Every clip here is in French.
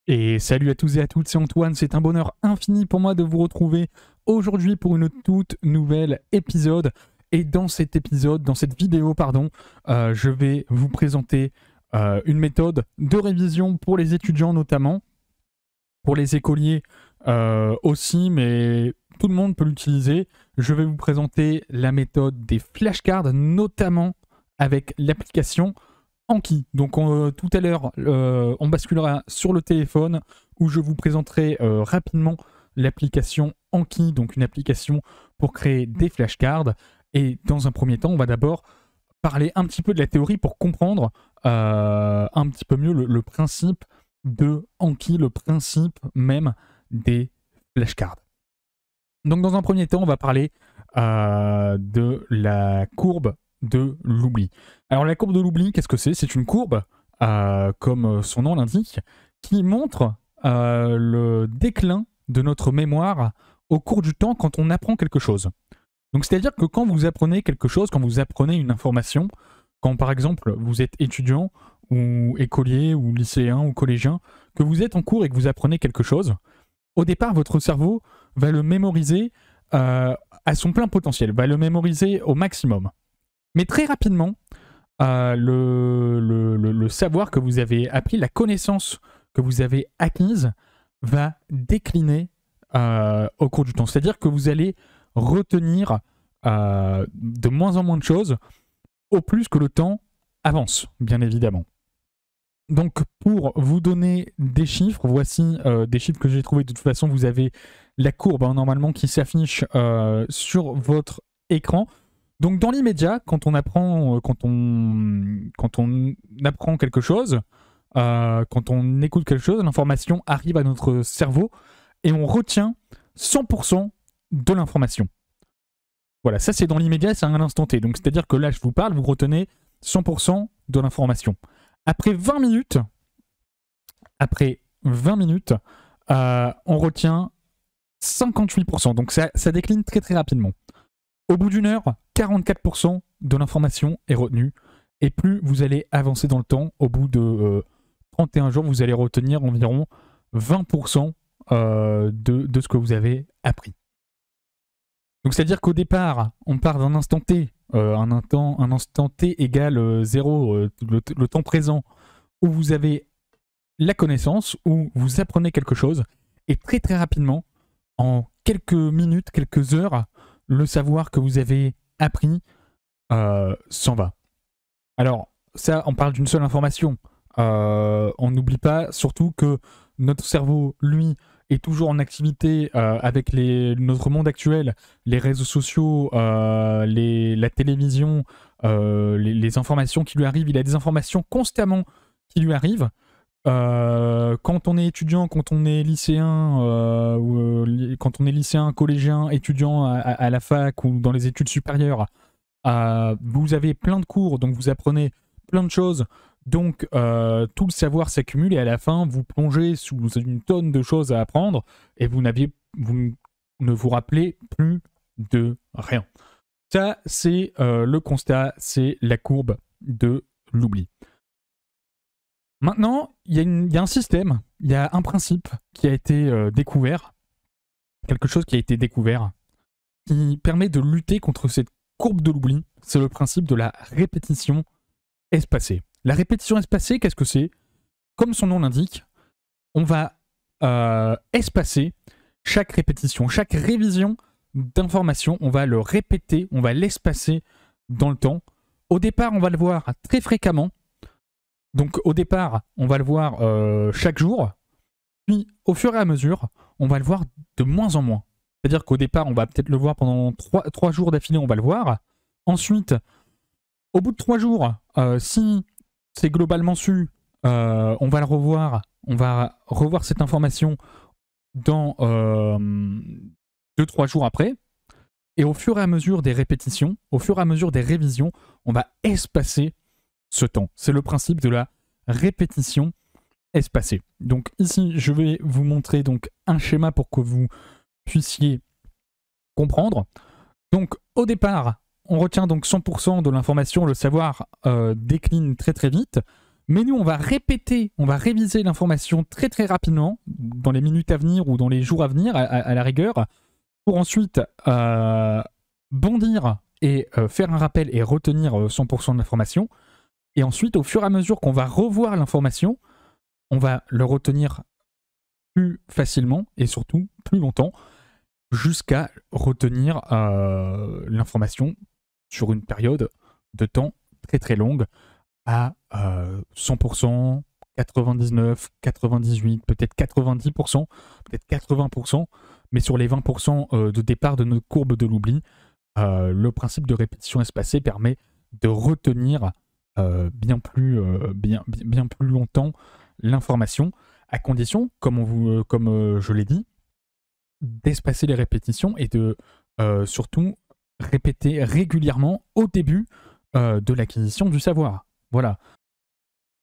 Et salut à tous et à toutes, c'est Antoine, c'est un bonheur infini pour moi de vous retrouver aujourd'hui pour une toute nouvelle épisode. Et dans cet épisode, dans cette vidéo, pardon, je vais vous présenter une méthode de révision pour les étudiants notamment, pour les écoliers aussi, mais tout le monde peut l'utiliser. Je vais vous présenter la méthode des flashcards, notamment avec l'application Anki. Donc tout à l'heure, on basculera sur le téléphone où je vous présenterai rapidement l'application Anki, donc une application pour créer des flashcards. Et dans un premier temps, on va d'abord parler un petit peu de la théorie pour comprendre un petit peu mieux le principe de Anki, le principe même des flashcards. Donc dans un premier temps, on va parler de la courbe de l'oubli. Alors la courbe de l'oubli, qu'est-ce que c'est? C'est une courbe, comme son nom l'indique, qui montre le déclin de notre mémoire au cours du temps quand on apprend quelque chose. Donc c'est-à-dire que quand vous apprenez quelque chose, quand vous apprenez une information, quand par exemple vous êtes étudiant ou écolier ou lycéen ou collégien, que vous êtes en cours et que vous apprenez quelque chose, au départ votre cerveau va le mémoriser à son plein potentiel, va le mémoriser au maximum. Mais très rapidement, le savoir que vous avez appris, la connaissance que vous avez acquise va décliner au cours du temps. C'est-à-dire que vous allez retenir de moins en moins de choses au plus que le temps avance, bien évidemment. Donc pour vous donner des chiffres, voici des chiffres que j'ai trouvés. De toute façon, vous avez la courbe normalement qui s'affiche sur votre écran. Donc dans l'immédiat, quand on apprend quelque chose, quand on écoute quelque chose, l'information arrive à notre cerveau et on retient 100% de l'information. Voilà, ça c'est dans l'immédiat, c'est à un instant T. Donc c'est-à-dire que là, je vous parle, vous retenez 100% de l'information. Après 20 minutes, on retient 58%. Donc ça décline très très rapidement. Au bout d'une heure, 44% de l'information est retenue. Et plus vous allez avancer dans le temps, au bout de 31 jours, vous allez retenir environ 20% de ce que vous avez appris. Donc c'est-à-dire qu'au départ, on part d'un instant T, un instant T égale 0, le temps présent, où vous avez la connaissance, où vous apprenez quelque chose, et très très rapidement, en quelques minutes, quelques heures, le savoir que vous avez appris s'en va. Alors, ça, on parle d'une seule information. On n'oublie pas surtout que notre cerveau, lui, est toujours en activité avec notre monde actuel, les réseaux sociaux, la télévision, les informations qui lui arrivent. Il a des informations constamment qui lui arrivent. Quand on est étudiant, quand on est lycéen, quand on est lycéen, collégien, étudiant à la fac ou dans les études supérieures, vous avez plein de cours, donc vous apprenez plein de choses, donc tout le savoir s'accumule et à la fin vous plongez sous une tonne de choses à apprendre et vous ne vous rappelez plus de rien. Ça c'est le constat, c'est la courbe de l'oubli. Maintenant, il y a un système, il y a un principe qui a été découvert, quelque chose qui a été découvert, qui permet de lutter contre cette courbe de l'oubli. C'est le principe de la répétition espacée. La répétition espacée, qu'est-ce que c'est? Comme son nom l'indique, on va espacer chaque répétition, chaque révision d'information, on va le répéter, on va l'espacer dans le temps. Au départ, on va le voir très fréquemment. Donc au départ, on va le voir chaque jour, puis au fur et à mesure, on va le voir de moins en moins. C'est-à-dire qu'au départ, on va peut-être le voir pendant 3 jours d'affilée, on va le voir. Ensuite, au bout de 3 jours, si c'est globalement su, on va le revoir, on va revoir cette information dans 2-3 jours après. Et au fur et à mesure des répétitions, au fur et à mesure des révisions, on va espacer ce temps. C'est le principe de la répétition espacée. Donc ici, je vais vous montrer donc un schéma pour que vous puissiez comprendre. Donc au départ, on retient donc 100% de l'information, le savoir décline très très vite. Mais nous, on va répéter, on va réviser l'information très très rapidement, dans les minutes à venir ou dans les jours à venir, à la rigueur, pour ensuite bondir et faire un rappel et retenir 100% de l'information. Et ensuite, au fur et à mesure qu'on va revoir l'information, on va le retenir plus facilement et surtout plus longtemps, jusqu'à retenir l'information sur une période de temps très très longue à 100%, 99, 98, peut-être 90%, peut-être 80%, mais sur les 20% de départ de notre courbe de l'oubli, le principe de répétition espacée permet de retenir bien plus longtemps l'information, à condition, comme je l'ai dit, d'espacer les répétitions et de surtout répéter régulièrement au début de l'acquisition du savoir. Voilà.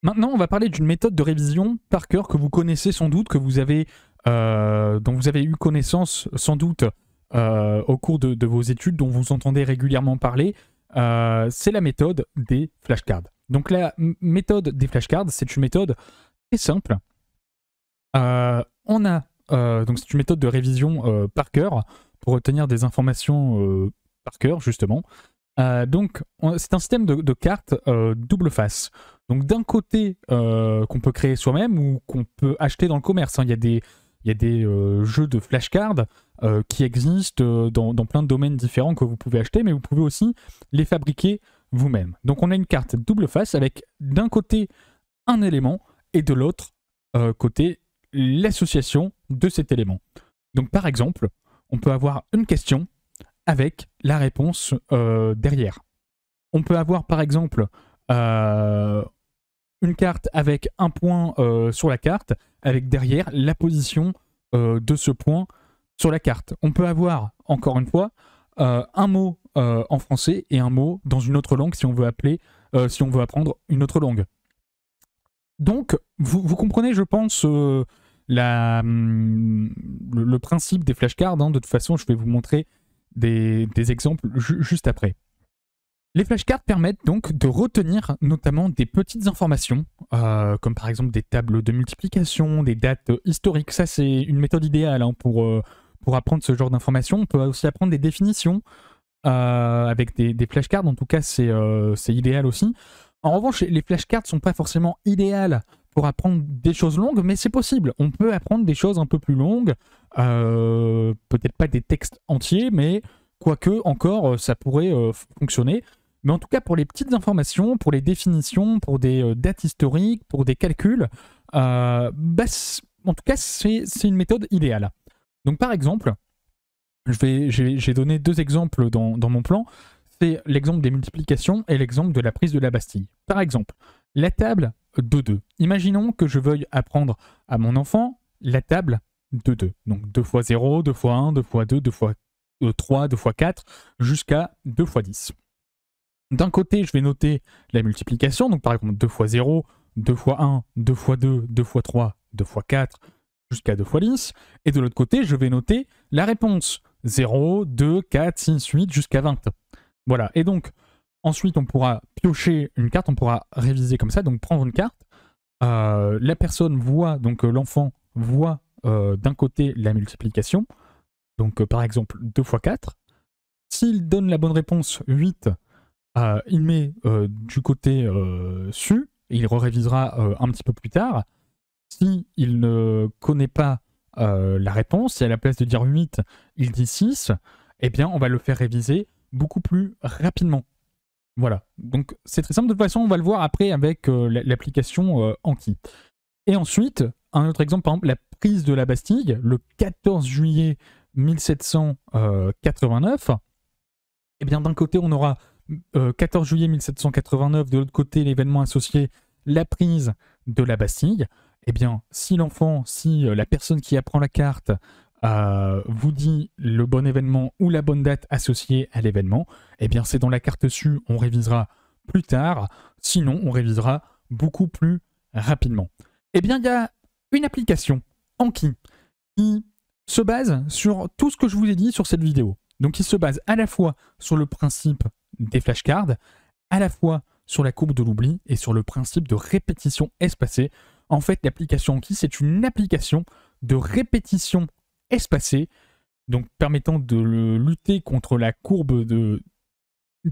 Maintenant, on va parler d'une méthode de révision par cœur que vous connaissez sans doute, dont vous avez eu connaissance sans doute au cours de vos études, dont vous entendez régulièrement parler. C'est la méthode des flashcards. Donc la méthode des flashcards, c'est une méthode très simple. Donc c'est une méthode de révision par cœur pour retenir des informations par cœur, justement. Donc c'est un système de cartes double face. Donc d'un côté qu'on peut créer soi-même ou qu'on peut acheter dans le commerce. Hein. Il y a des jeux de flashcards qui existent dans plein de domaines différents que vous pouvez acheter, mais vous pouvez aussi les fabriquer vous-même. Donc on a une carte double face avec d'un côté un élément et de l'autre côté l'association de cet élément. Donc par exemple, on peut avoir une question avec la réponse derrière. On peut avoir par exemple une carte avec un point sur la carte, avec derrière la position de ce point sur la carte. On peut avoir, encore une fois, un mot en français et un mot dans une autre langue si on veut apprendre une autre langue. Donc, vous comprenez, je pense, le principe des flashcards. Hein. De toute façon, je vais vous montrer des exemples juste après. Les flashcards permettent donc de retenir notamment des petites informations, comme par exemple des tables de multiplication, des dates historiques. Ça, c'est une méthode idéale hein, pour apprendre ce genre d'informations. On peut aussi apprendre des définitions avec des flashcards. En tout cas, c'est idéal aussi. En revanche, les flashcards ne sont pas forcément idéales pour apprendre des choses longues, mais c'est possible. On peut apprendre des choses un peu plus longues, peut-être pas des textes entiers, mais quoique encore, ça pourrait fonctionner. Mais en tout cas, pour les petites informations, pour les définitions, pour des dates historiques, pour des calculs, en tout cas, c'est une méthode idéale. Donc par exemple, j'ai donné deux exemples dans mon plan. C'est l'exemple des multiplications et l'exemple de la prise de la Bastille. Par exemple, la table de 2. Imaginons que je veuille apprendre à mon enfant la table de 2. Donc 2 fois 0, 2 fois 1, 2 fois 2, 2 fois 3, 2 fois 4, jusqu'à 2 fois 10. D'un côté, je vais noter la multiplication, donc par exemple 2 fois 0, 2 fois 1, 2 fois 2, 2 fois 3, 2 fois 4, jusqu'à 2 fois 10. Et de l'autre côté, je vais noter la réponse. 0, 2, 4, 6, 8, jusqu'à 20. Voilà, et donc, ensuite, on pourra piocher une carte, on pourra réviser comme ça, donc prendre une carte. La personne voit, donc l'enfant voit d'un côté la multiplication, donc par exemple 2 fois 4. S'il donne la bonne réponse 8, il met du côté su, et il révisera un petit peu plus tard. Si il ne connaît pas la réponse, si à la place de dire 8, il dit 6, eh bien on va le faire réviser beaucoup plus rapidement. Voilà, donc c'est très simple. De toute façon, on va le voir après avec l'application Anki. Et ensuite, un autre exemple, par exemple, la prise de la Bastille, le 14 juillet 1789. Eh bien, d'un côté, on aura 14 juillet 1789, de l'autre côté, l'événement associé, la prise de la Bastille. Eh bien, si la personne qui apprend la carte vous dit le bon événement ou la bonne date associée à l'événement, eh bien c'est dans la carte su, on révisera plus tard, sinon on révisera beaucoup plus rapidement. Eh bien il y a une application, Anki, qui se base sur tout ce que je vous ai dit sur cette vidéo. Donc il se base à la fois sur le principe des flashcards, à la fois sur la courbe de l'oubli et sur le principe de répétition espacée. En fait, l'application Anki, c'est une application de répétition espacée, donc permettant de lutter contre la courbe de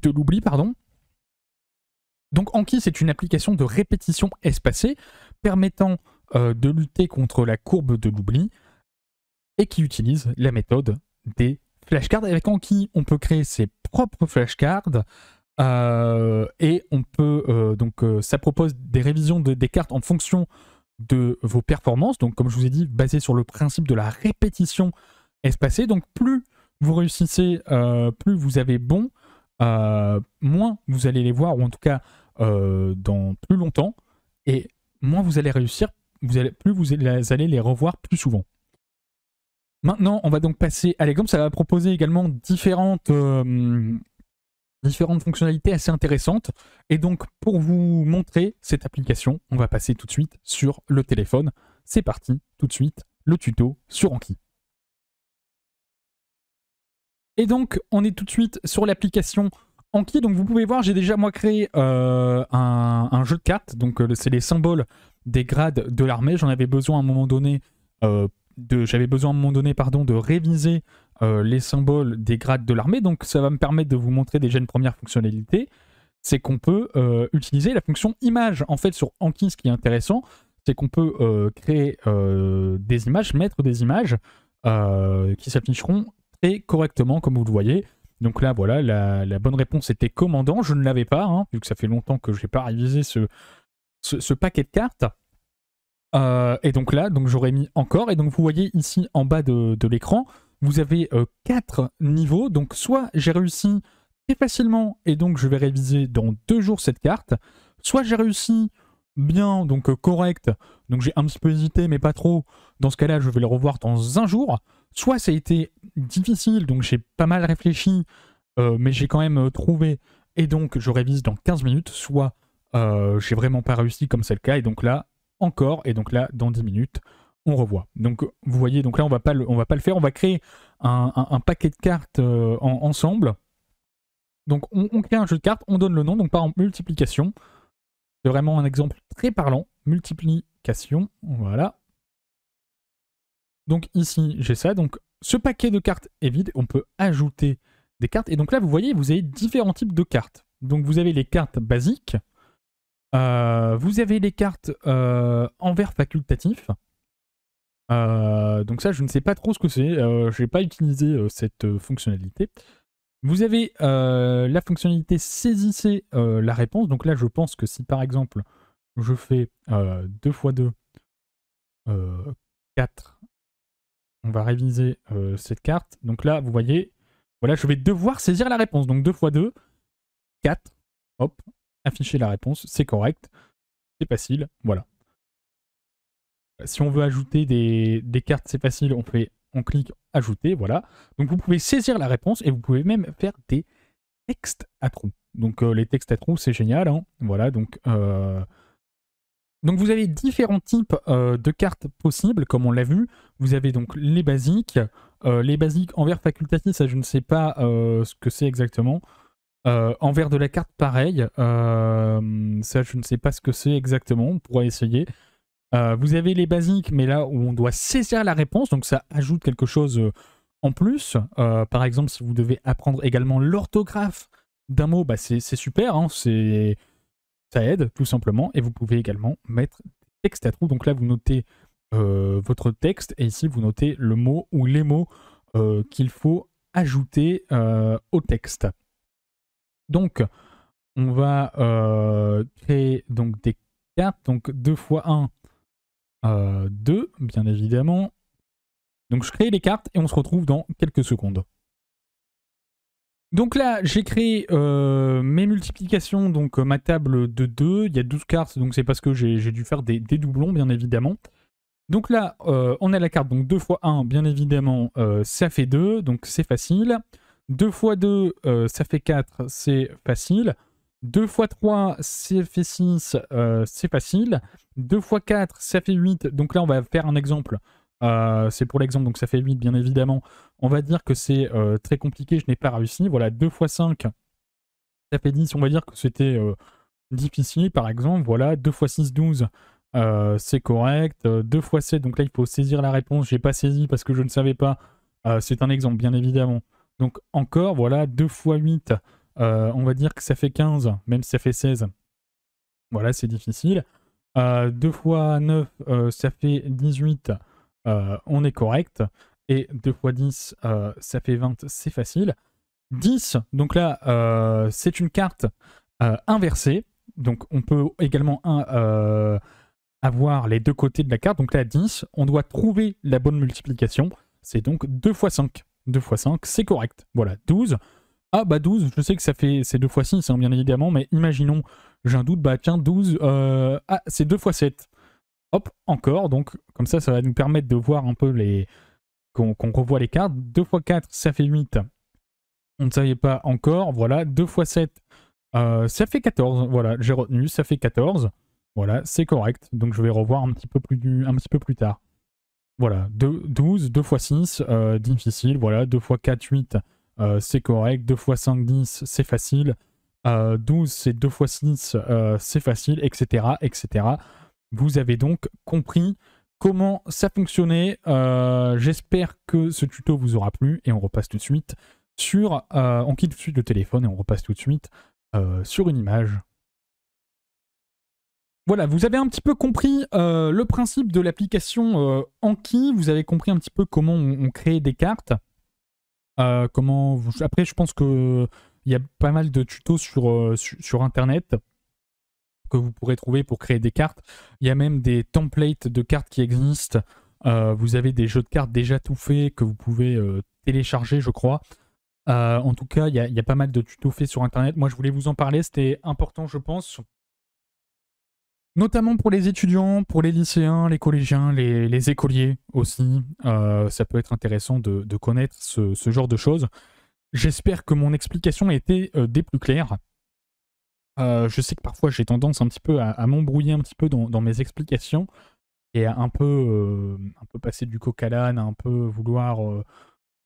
l'oubli, pardon. Donc Anki, c'est une application de répétition espacée, permettant de lutter contre la courbe de l'oubli, et qui utilise la méthode des flashcards. Avec Anki, on peut créer ses propres flashcards, et on peut ça propose des révisions des cartes en fonction de vos performances, donc comme je vous ai dit, basé sur le principe de la répétition espacée. Donc plus vous réussissez, plus vous avez bon, moins vous allez les voir, ou en tout cas dans plus longtemps, et moins vous allez réussir, plus vous allez les revoir plus souvent. Maintenant, on va donc passer à l'exemple. Ça va proposer également différentes fonctionnalités assez intéressantes. Et donc, pour vous montrer cette application, on va passer tout de suite sur le téléphone. C'est parti, tout de suite, le tuto sur Anki. Et donc, on est tout de suite sur l'application Anki. Donc, vous pouvez voir, j'ai déjà, moi, créé un jeu de cartes. Donc, c'est les symboles des grades de l'armée. J'en avais besoin à un moment donné... J'avais besoin à un moment donné de réviser les symboles des grades de l'armée, donc ça va me permettre de vous montrer déjà une première fonctionnalité, c'est qu'on peut utiliser la fonction image. En fait, sur Anki, ce qui est intéressant, c'est qu'on peut créer des images, mettre des images qui s'afficheront très correctement, comme vous le voyez. Donc là, voilà, la bonne réponse était commandant. Je ne l'avais pas, hein, vu que ça fait longtemps que je n'ai pas révisé ce paquet de cartes. Et donc là, j'aurais mis encore, et donc vous voyez ici en bas de l'écran, vous avez 4 niveaux. Donc soit j'ai réussi très facilement, et donc je vais réviser dans 2 jours cette carte, soit j'ai réussi bien, donc correct, donc j'ai un petit peu hésité mais pas trop, dans ce cas-là je vais le revoir dans 1 jour, soit ça a été difficile, donc j'ai pas mal réfléchi, mais j'ai quand même trouvé, et donc je révise dans 15 minutes, soit j'ai vraiment pas réussi comme c'est le cas, et donc là encore, et donc là dans 10 minutes on revoit. Donc vous voyez, donc là on va pas le faire, on va créer un paquet de cartes ensemble. Donc on crée un jeu de cartes, on donne le nom, donc par exemple multiplication, c'est vraiment un exemple très parlant, multiplication, voilà. Donc ici j'ai ça, donc ce paquet de cartes est vide, on peut ajouter des cartes, et donc là vous voyez, vous avez différents types de cartes. Donc vous avez les cartes basiques, vous avez les cartes envers facultatif. Donc ça, je ne sais pas trop ce que c'est. Je n'ai pas utilisé cette fonctionnalité. Vous avez la fonctionnalité saisissez la réponse. Donc là, je pense que si par exemple, je fais 2 x 2, 4, on va réviser cette carte. Donc là, vous voyez, voilà, je vais devoir saisir la réponse. Donc 2 x 2, 4, hop. Afficher la réponse, c'est correct, c'est facile, voilà. Si on veut ajouter des cartes, c'est facile, on clique ajouter, voilà. Donc vous pouvez saisir la réponse et vous pouvez même faire des textes à trous. Donc les textes à trous, c'est génial, hein. Voilà, donc vous avez différents types de cartes possibles, comme on l'a vu. Vous avez donc les basiques envers facultatif, ça je ne sais pas ce que c'est exactement. Envers de la carte, pareil. Ça, je ne sais pas ce que c'est exactement. On pourra essayer. Vous avez les basiques, mais là où on doit saisir la réponse, donc ça ajoute quelque chose en plus. Par exemple, si vous devez apprendre également l'orthographe d'un mot, bah c'est super. Hein, ça aide, tout simplement. Et vous pouvez également mettre des textes à trous. Donc là, vous notez votre texte, et ici, vous notez le mot ou les mots qu'il faut ajouter au texte. Donc, on va créer donc des cartes, donc 2 x 1, 2, bien évidemment. Donc, je crée les cartes et on se retrouve dans quelques secondes. Donc là, j'ai créé mes multiplications, donc ma table de 2. Il y a 12 cartes, donc c'est parce que j'ai dû faire des doublons, bien évidemment. Donc là, on a la carte, donc 2 x 1, bien évidemment, ça fait 2, donc c'est facile. 2 x 2, ça fait 4, c'est facile. 2 x 3, ça fait 6, c'est facile. 2 x 4, ça fait 8. Donc là, on va faire un exemple. C'est pour l'exemple, donc ça fait 8, bien évidemment. On va dire que c'est très compliqué, je n'ai pas réussi. Voilà, 2 x 5, ça fait 10. On va dire que c'était difficile, par exemple, voilà, 2 x 6, 12, c'est correct. 2 x 7, donc là, il faut saisir la réponse. J'ai pas saisi parce que je ne savais pas. C'est un exemple, bien évidemment. Donc, encore, voilà, 2 x 8, on va dire que ça fait 15, même si ça fait 16. Voilà, c'est difficile. 2 x 9, ça fait 18. On est correct. Et 2 x 10, ça fait 20, c'est facile. 10, donc là, c'est une carte inversée. Donc on peut également avoir les deux côtés de la carte. Donc là, 10, on doit trouver la bonne multiplication. C'est donc 2 x 5. 2 x 5, c'est correct. Voilà, 12. Ah bah 12, je sais que c'est 2 x 6, hein, bien évidemment, mais imaginons, j'ai un doute, bah tiens, 12, c'est 2 x 7. Hop, encore, donc comme ça va nous permettre de voir un peu qu'on revoit les cartes. 2 x 4, ça fait 8. On ne savait pas encore, voilà. 2 x 7, ça fait 14, voilà, j'ai retenu, ça fait 14. Voilà, c'est correct, donc je vais revoir un petit peu plus tard. Voilà, 12, 2 x 6, difficile, voilà, 2 x 4, 8, c'est correct, 2 x 5, 10, c'est facile, 12, c'est 2 x 6, c'est facile, etc., etc. Vous avez donc compris comment ça fonctionnait. J'espère que ce tuto vous aura plu, et on repasse tout de suite sur... on quitte tout de suite le téléphone, et on repasse tout de suite sur une image. Voilà, vous avez un petit peu compris le principe de l'application Anki. Vous avez compris un petit peu comment on crée des cartes. Après, je pense qu'il y a pas mal de tutos sur Internet que vous pourrez trouver pour créer des cartes. Il y a même des templates de cartes qui existent. Vous avez des jeux de cartes déjà tout faits que vous pouvez télécharger, je crois. En tout cas, il y a pas mal de tutos faits sur Internet. Moi, je voulais vous en parler. C'était important, je pense. Notamment pour les étudiants, pour les lycéens, les collégiens, les écoliers aussi. Ça peut être intéressant de connaître ce genre de choses. J'espère que mon explication a été des plus claires. Je sais que parfois j'ai tendance un petit peu à m'embrouiller un petit peu dans mes explications et à un peu passer du coq à l'âne, à un peu vouloir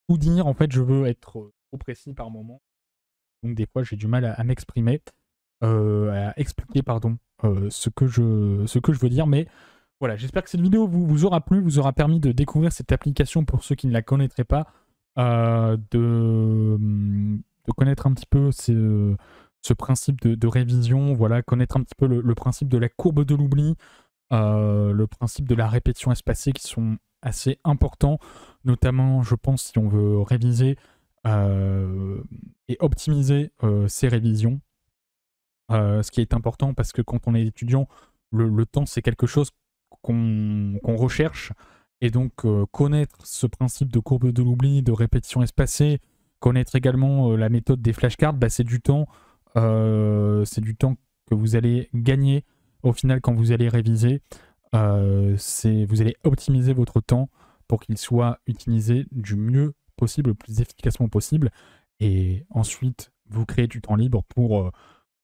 tout dire. En fait, je veux être trop précis par moment. Donc des fois, j'ai du mal à m'exprimer, à expliquer, pardon, ce que je veux dire. Mais voilà, j'espère que cette vidéo vous aura plu, vous aura permis de découvrir cette application pour ceux qui ne la connaîtraient pas, de connaître un petit peu ce principe de révision, voilà, connaître un petit peu le principe de la courbe de l'oubli, le principe de la répétition espacée qui sont assez importants, notamment, je pense, si on veut réviser et optimiser ses révisions. Ce qui est important parce que quand on est étudiant, le temps c'est quelque chose qu'on recherche, et donc connaître ce principe de courbe de l'oubli, de répétition espacée, connaître également la méthode des flashcards, bah, c'est du temps que vous allez gagner au final quand vous allez réviser. Vous allez optimiser votre temps pour qu'il soit utilisé du mieux possible, le plus efficacement possible, et ensuite vous créez du temps libre pour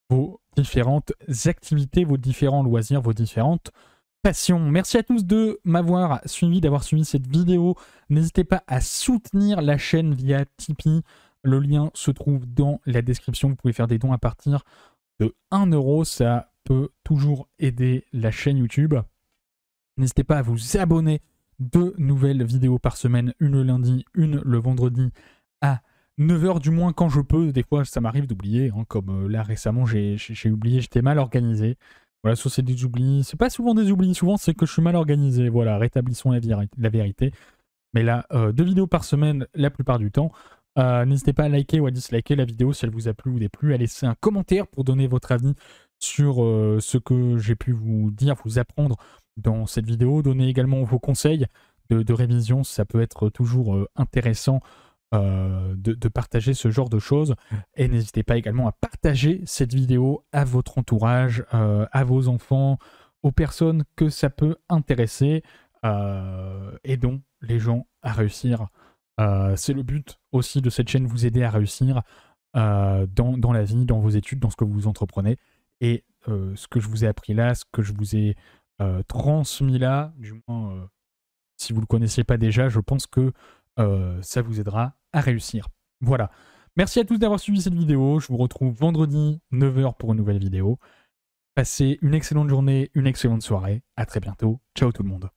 vos différentes activités, vos différents loisirs, vos différentes passions. Merci à tous de m'avoir suivi, d'avoir suivi cette vidéo. N'hésitez pas à soutenir la chaîne via Tipeee. Le lien se trouve dans la description. Vous pouvez faire des dons à partir de 1 €. Ça peut toujours aider la chaîne YouTube. N'hésitez pas à vous abonner. 2 nouvelles vidéos par semaine, une le lundi, une le vendredi à 9h du moins quand je peux. Des fois, ça m'arrive d'oublier, hein, comme là récemment, j'ai oublié, j'étais mal organisé. Voilà, soit c'est des oublis. C'est pas souvent des oublis, souvent c'est que je suis mal organisé. Voilà, rétablissons la vérité. Mais là, 2 vidéos par semaine la plupart du temps. N'hésitez pas à liker ou à disliker la vidéo si elle vous a plu ou déplu. À laisser un commentaire pour donner votre avis sur ce que j'ai pu vous dire, vous apprendre dans cette vidéo. Donnez également vos conseils de révision. Ça peut être toujours intéressant de partager ce genre de choses. Et n'hésitez pas également à partager cette vidéo à votre entourage, à vos enfants, aux personnes que ça peut intéresser. Aidons les gens à réussir. C'est le but aussi de cette chaîne, vous aider à réussir dans la vie, dans vos études, dans ce que vous entreprenez. Et ce que je vous ai appris là, ce que je vous ai transmis là, du moins si vous ne le connaissiez pas déjà, je pense que ça vous aidera à réussir. Voilà. Merci à tous d'avoir suivi cette vidéo. Je vous retrouve vendredi 9h pour une nouvelle vidéo. Passez une excellente journée, une excellente soirée. À très bientôt. Ciao tout le monde.